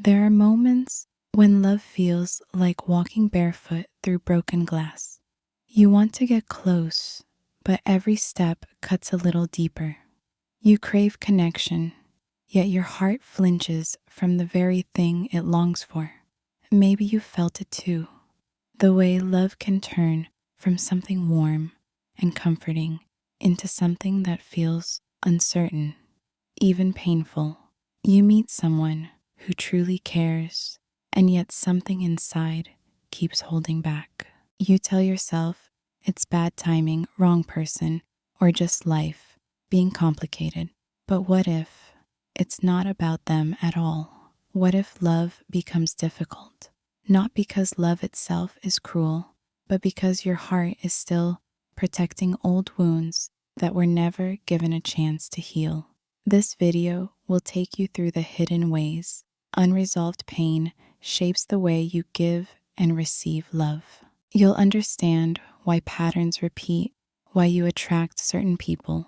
There are moments when love feels like walking barefoot through broken glass. You want to get close, but every step cuts a little deeper. You crave connection, yet your heart flinches from the very thing it longs for. Maybe you felt it too. The way love can turn from something warm and comforting into something that feels uncertain, even painful. You meet someone who truly cares, and yet something inside keeps holding back. You tell yourself it's bad timing, wrong person, or just life being complicated. But what if it's not about them at all? What if love becomes difficult? Not because love itself is cruel, but because your heart is still protecting old wounds that were never given a chance to heal. This video will take you through the hidden ways unresolved pain shapes the way you give and receive love. You'll understand why patterns repeat, why you attract certain people,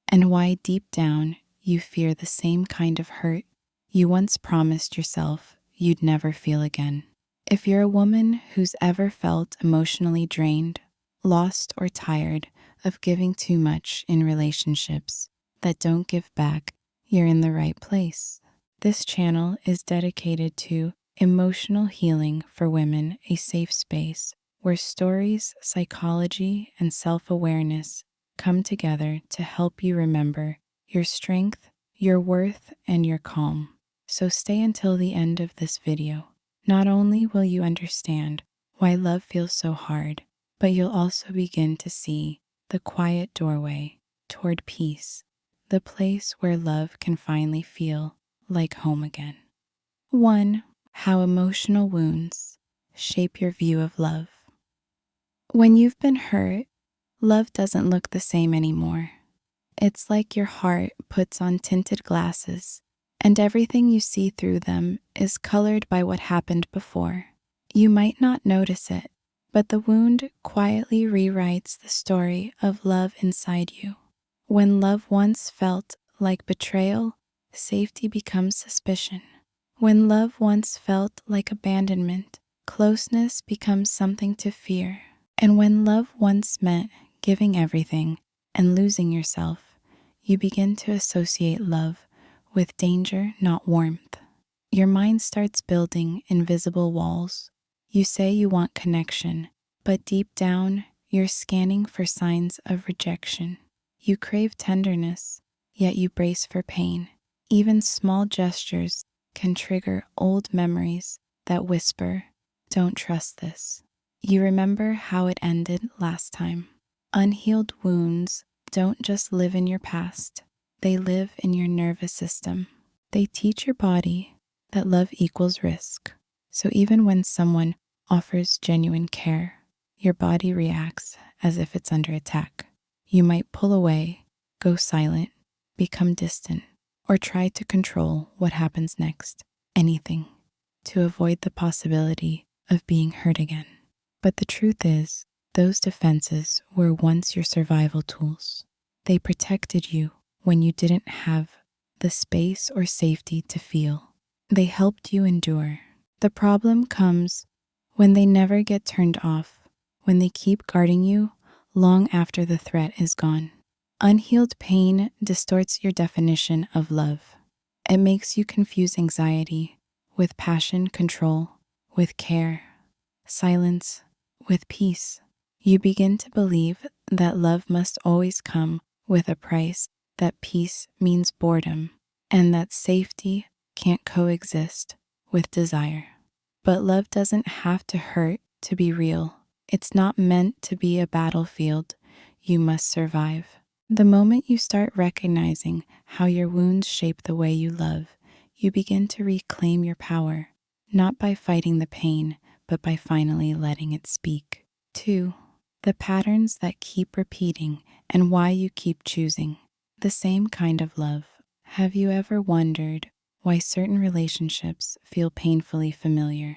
and why deep down you fear the same kind of hurt you once promised yourself you'd never feel again. If you're a woman who's ever felt emotionally drained, lost, or tired of giving too much in relationships that don't give back, you're in the right place. This channel is dedicated to emotional healing for women, a safe space where stories, psychology, and self-awareness come together to help you remember your strength, your worth, and your calm. So stay until the end of this video. Not only will you understand why love feels so hard, but you'll also begin to see the quiet doorway toward peace, the place where love can finally feel like home again. 1. How emotional wounds shape your view of love. When you've been hurt, love doesn't look the same anymore. It's like your heart puts on tinted glasses, and everything you see through them is colored by what happened before. You might not notice it, but the wound quietly rewrites the story of love inside you. When love once felt like betrayal, safety becomes suspicion. When love once felt like abandonment, closeness becomes something to fear. And when love once meant giving everything and losing yourself, you begin to associate love with danger, not warmth. Your mind starts building invisible walls. You say you want connection, but deep down, you're scanning for signs of rejection. You crave tenderness, yet you brace for pain. Even small gestures can trigger old memories that whisper, "Don't trust this." You remember how it ended last time. Unhealed wounds don't just live in your past, they live in your nervous system. They teach your body that love equals risk. So even when someone offers genuine care, your body reacts as if it's under attack. You might pull away, go silent, become distant, or try to control what happens next, anything, to avoid the possibility of being hurt again. But the truth is, those defenses were once your survival tools. They protected you when you didn't have the space or safety to feel. They helped you endure. The problem comes when they never get turned off, when they keep guarding you long after the threat is gone. Unhealed pain distorts your definition of love. It makes you confuse anxiety with passion, control with care, silence with peace. You begin to believe that love must always come with a price, that peace means boredom, and that safety can't coexist with desire. But love doesn't have to hurt to be real. It's not meant to be a battlefield you must survive. The moment you start recognizing how your wounds shape the way you love, you begin to reclaim your power, not by fighting the pain, but by finally letting it speak. 2. The patterns that keep repeating and why you keep choosing the same kind of love. Have you ever wondered why certain relationships feel painfully familiar,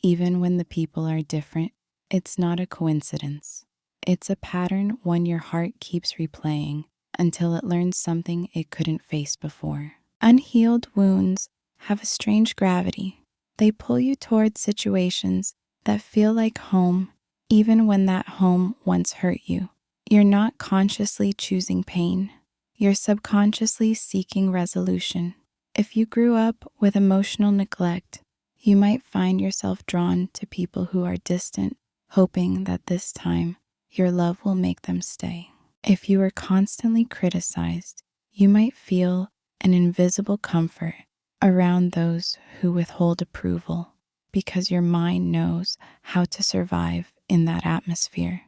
even when the people are different? It's not a coincidence. It's a pattern one your heart keeps replaying until it learns something it couldn't face before. Unhealed wounds have a strange gravity. They pull you towards situations that feel like home, even when that home once hurt you. You're not consciously choosing pain. You're subconsciously seeking resolution. If you grew up with emotional neglect, you might find yourself drawn to people who are distant, hoping that this time your love will make them stay. If you were constantly criticized, you might feel an invisible comfort around those who withhold approval because your mind knows how to survive in that atmosphere.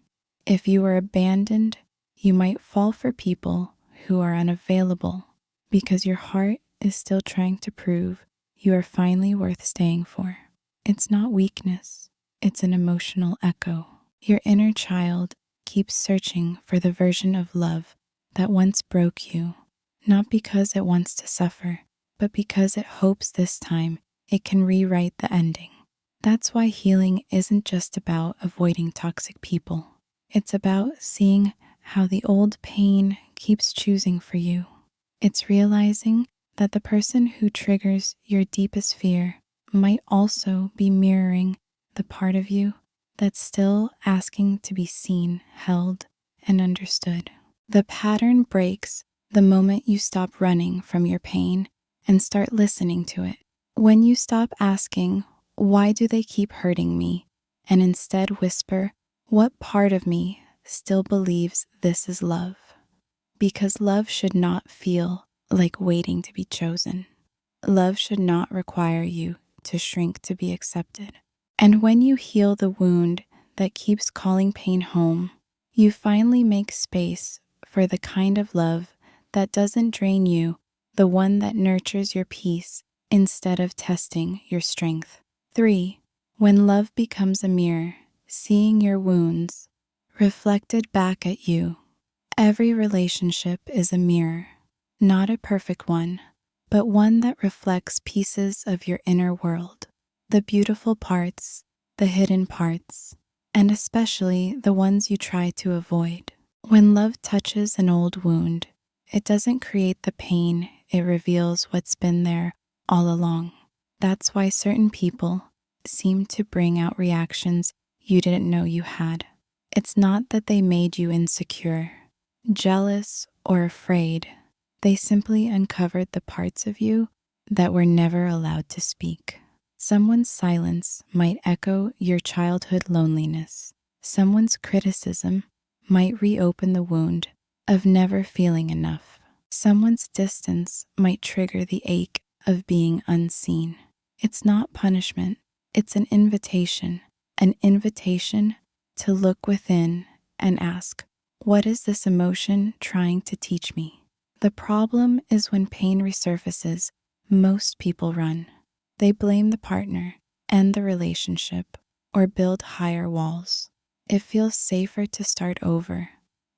If you were abandoned, you might fall for people who are unavailable because your heart is still trying to prove you are finally worth staying for. It's not weakness, it's an emotional echo. Your inner child keeps searching for the version of love that once broke you, not because it wants to suffer, but because it hopes this time it can rewrite the ending. That's why healing isn't just about avoiding toxic people. It's about seeing how the old pain keeps choosing for you. It's realizing that the person who triggers your deepest fear might also be mirroring the part of you that's still asking to be seen, held, and understood. The pattern breaks the moment you stop running from your pain and start listening to it. When you stop asking, why do they keep hurting me? And instead whisper, what part of me still believes this is love? Because love should not feel like waiting to be chosen. Love should not require you to shrink to be accepted. And when you heal the wound that keeps calling pain home, you finally make space for the kind of love that doesn't drain you, the one that nurtures your peace instead of testing your strength. 3. When love becomes a mirror, seeing your wounds reflected back at you. Every relationship is a mirror, not a perfect one, but one that reflects pieces of your inner world, the beautiful parts, the hidden parts, and especially the ones you try to avoid. When love touches an old wound, it doesn't create the pain, it reveals what's been there all along. That's why certain people seem to bring out reactions you didn't know you had. It's not that they made you insecure, jealous, or afraid. They simply uncovered the parts of you that were never allowed to speak. Someone's silence might echo your childhood loneliness. Someone's criticism might reopen the wound of never feeling enough. Someone's distance might trigger the ache of being unseen. It's not punishment, it's an invitation to look within and ask, what is this emotion trying to teach me? The problem is when pain resurfaces, most people run. They blame the partner, end the relationship, or build higher walls. It feels safer to start over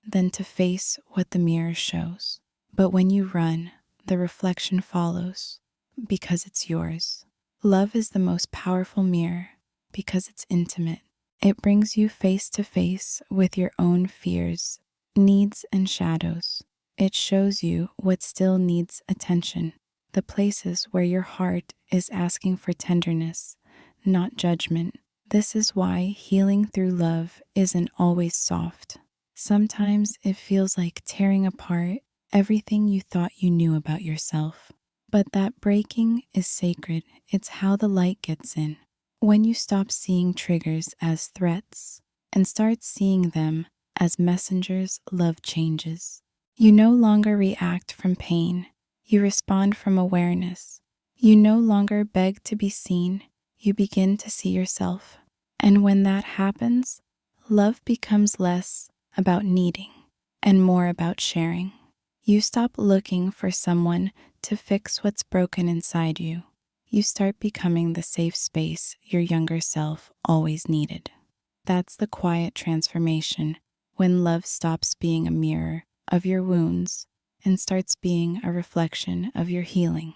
than to face what the mirror shows. But when you run, the reflection follows because it's yours. Love is the most powerful mirror because it's intimate. It brings you face to face with your own fears, needs, and shadows. It shows you what still needs attention, the places where your heart is asking for tenderness, not judgment. This is why healing through love isn't always soft. Sometimes it feels like tearing apart everything you thought you knew about yourself. But that breaking is sacred. It's how the light gets in. When you stop seeing triggers as threats and start seeing them as messengers, love changes. You no longer react from pain. You respond from awareness. You no longer beg to be seen. You begin to see yourself. And when that happens, love becomes less about needing and more about sharing. You stop looking for someone to fix what's broken inside you. You start becoming the safe space your younger self always needed. That's the quiet transformation when love stops being a mirror of your wounds and starts being a reflection of your healing.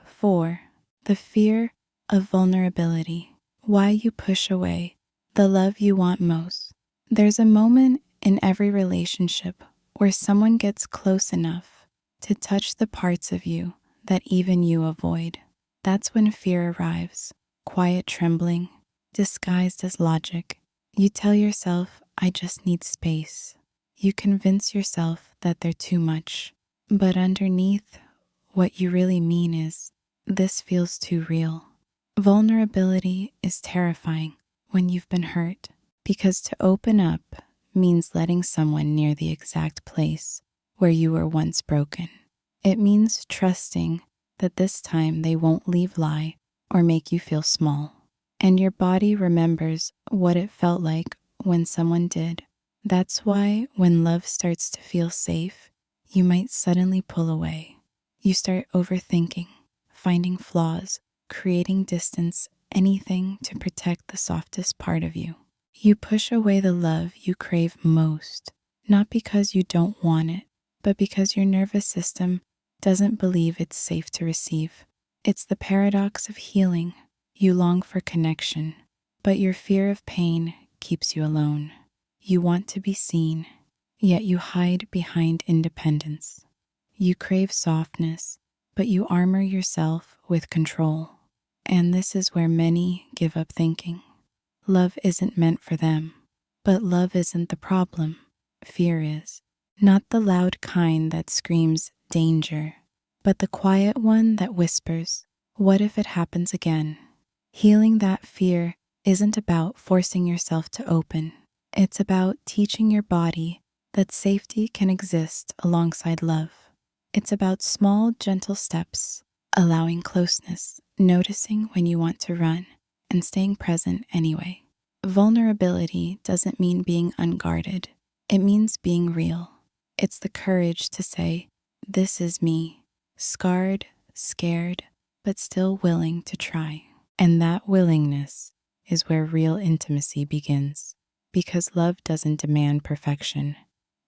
4. The fear of vulnerability. Why you push away the love you want most. There's a moment in every relationship where someone gets close enough to touch the parts of you that even you avoid. That's when fear arrives. quiet trembling, disguised as logic. You tell yourself, I just need space. You convince yourself that they're too much. But underneath, what you really mean is, this feels too real. Vulnerability is terrifying when you've been hurt, because to open up means letting someone near the exact place where you were once broken. It means trusting that this time they won't lie or make you feel small. And your body remembers what it felt like when someone did. That's why when love starts to feel safe, you might suddenly pull away. You start overthinking, finding flaws, creating distance, anything to protect the softest part of you. You push away the love you crave most, not because you don't want it, but because your nervous system doesn't believe it's safe to receive. It's the paradox of healing. You long for connection, but your fear of pain keeps you alone. You want to be seen, yet you hide behind independence. You crave softness, but you armor yourself with control. And this is where many give up thinking. Love isn't meant for them, but love isn't the problem. Fear is. Not the loud kind that screams danger, but the quiet one that whispers, what if it happens again? Healing that fear isn't about forcing yourself to open. It's about teaching your body that safety can exist alongside love. It's about small, gentle steps, allowing closeness, noticing when you want to run, and staying present anyway. Vulnerability doesn't mean being unguarded. It means being real. It's the courage to say, this is me, scarred, scared, but still willing to try. And that willingness is where real intimacy begins, because love doesn't demand perfection.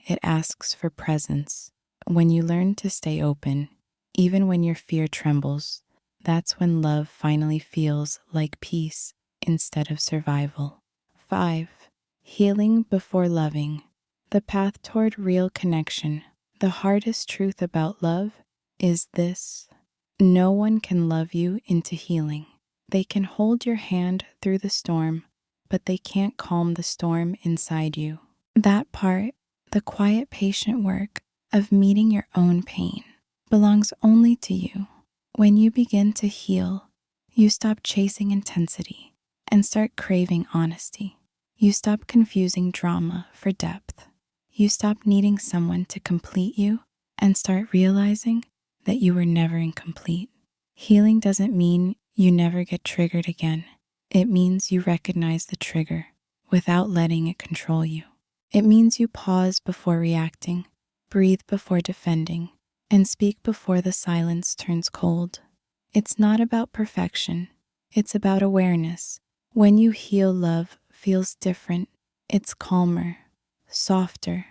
It asks for presence. When you learn to stay open, even when your fear trembles, that's when love finally feels like peace instead of survival. 5. Healing before loving. The path toward real connection. The hardest truth about love is this: no one can love you into healing. They can hold your hand through the storm, but they can't calm the storm inside you. That part, the quiet, patient work of meeting your own pain, belongs only to you. When you begin to heal, you stop chasing intensity and start craving honesty. You stop confusing drama for depth. You stop needing someone to complete you and start realizing that you were never incomplete. Healing doesn't mean you never get triggered again. It means you recognize the trigger without letting it control you. It means you pause before reacting, breathe before defending, and speak before the silence turns cold. It's not about perfection. It's about awareness. When you heal, love feels different. It's calmer, softer,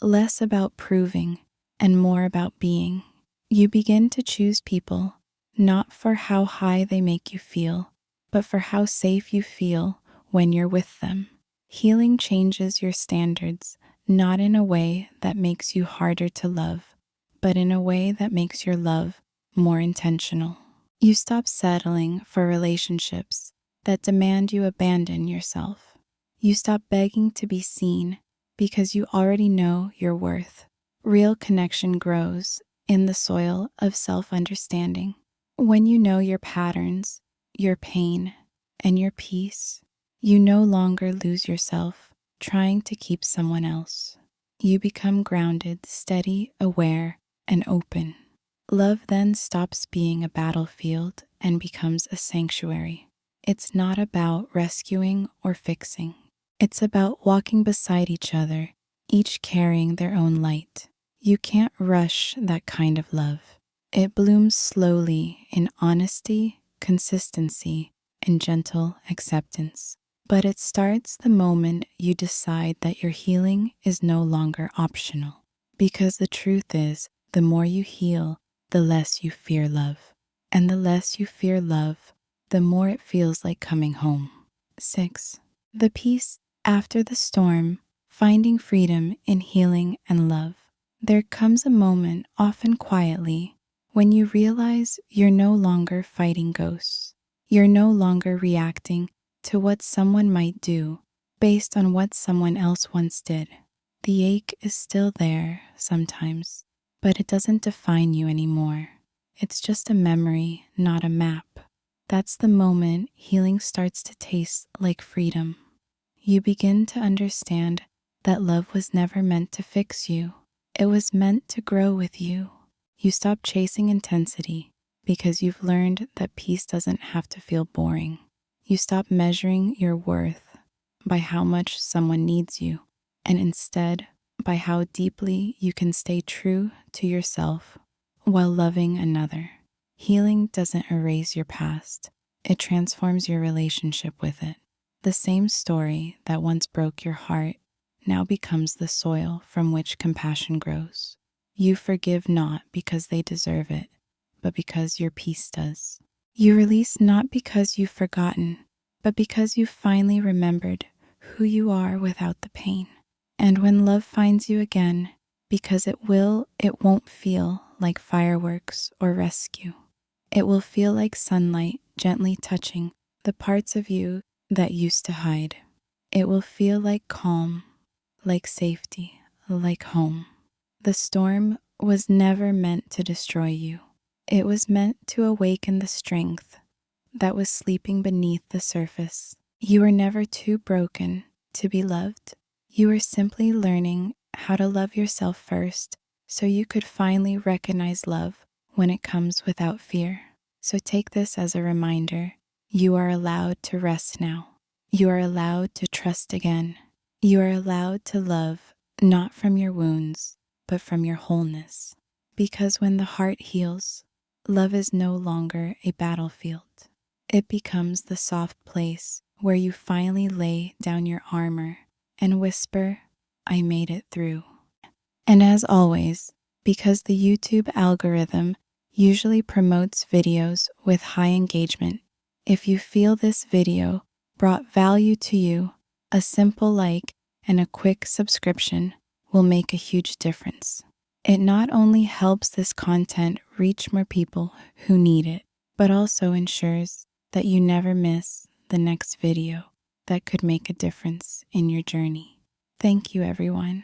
less about proving and more about being. You begin to choose people not for how high they make you feel, but for how safe you feel when you're with them. Healing changes your standards, not in a way that makes you harder to love, but in a way that makes your love more intentional. You stop settling for relationships that demand you abandon yourself. You stop begging to be seen because you already know your worth. Real connection grows in the soil of self-understanding. When you know your patterns, your pain, and your peace, you no longer lose yourself trying to keep someone else. You become grounded, steady, aware, and open. Love then stops being a battlefield and becomes a sanctuary. It's not about rescuing or fixing. It's about walking beside each other, each carrying their own light. You can't rush that kind of love. It blooms slowly in honesty, consistency, and gentle acceptance. But it starts the moment you decide that your healing is no longer optional. Because the truth is, the more you heal, the less you fear love. And the less you fear love, the more it feels like coming home. 6. The peace after the storm, finding freedom in healing and love. There comes a moment, often quietly, when you realize you're no longer fighting ghosts. You're no longer reacting to what someone might do based on what someone else once did. The ache is still there sometimes, but it doesn't define you anymore. It's just a memory, not a map. That's the moment healing starts to taste like freedom. You begin to understand that love was never meant to fix you. It was meant to grow with you. You stop chasing intensity because you've learned that peace doesn't have to feel boring. You stop measuring your worth by how much someone needs you, and instead by how deeply you can stay true to yourself while loving another. Healing doesn't erase your past, it transforms your relationship with it. The same story that once broke your heart now becomes the soil from which compassion grows. You forgive not because they deserve it, but because your peace does. You release not because you've forgotten, but because you've finally remembered who you are without the pain. And when love finds you again, because it won't feel like fireworks or rescue. It will feel like sunlight gently touching the parts of you that used to hide. It will feel like calm, like safety, like home. The storm was never meant to destroy you. It was meant to awaken the strength that was sleeping beneath the surface. You were never too broken to be loved. You were simply learning how to love yourself first so you could finally recognize love when it comes without fear. So take this as a reminder. You are allowed to rest now. You are allowed to trust again. You are allowed to love not from your wounds, but from your wholeness. Because when the heart heals, love is no longer a battlefield. It becomes the soft place where you finally lay down your armor and whisper, I made it through. And as always, because the YouTube algorithm usually promotes videos with high engagement, if you feel this video brought value to you, a simple like and a quick subscription will make a huge difference. It not only helps this content reach more people who need it, but also ensures that you never miss the next video that could make a difference in your journey. Thank you, everyone.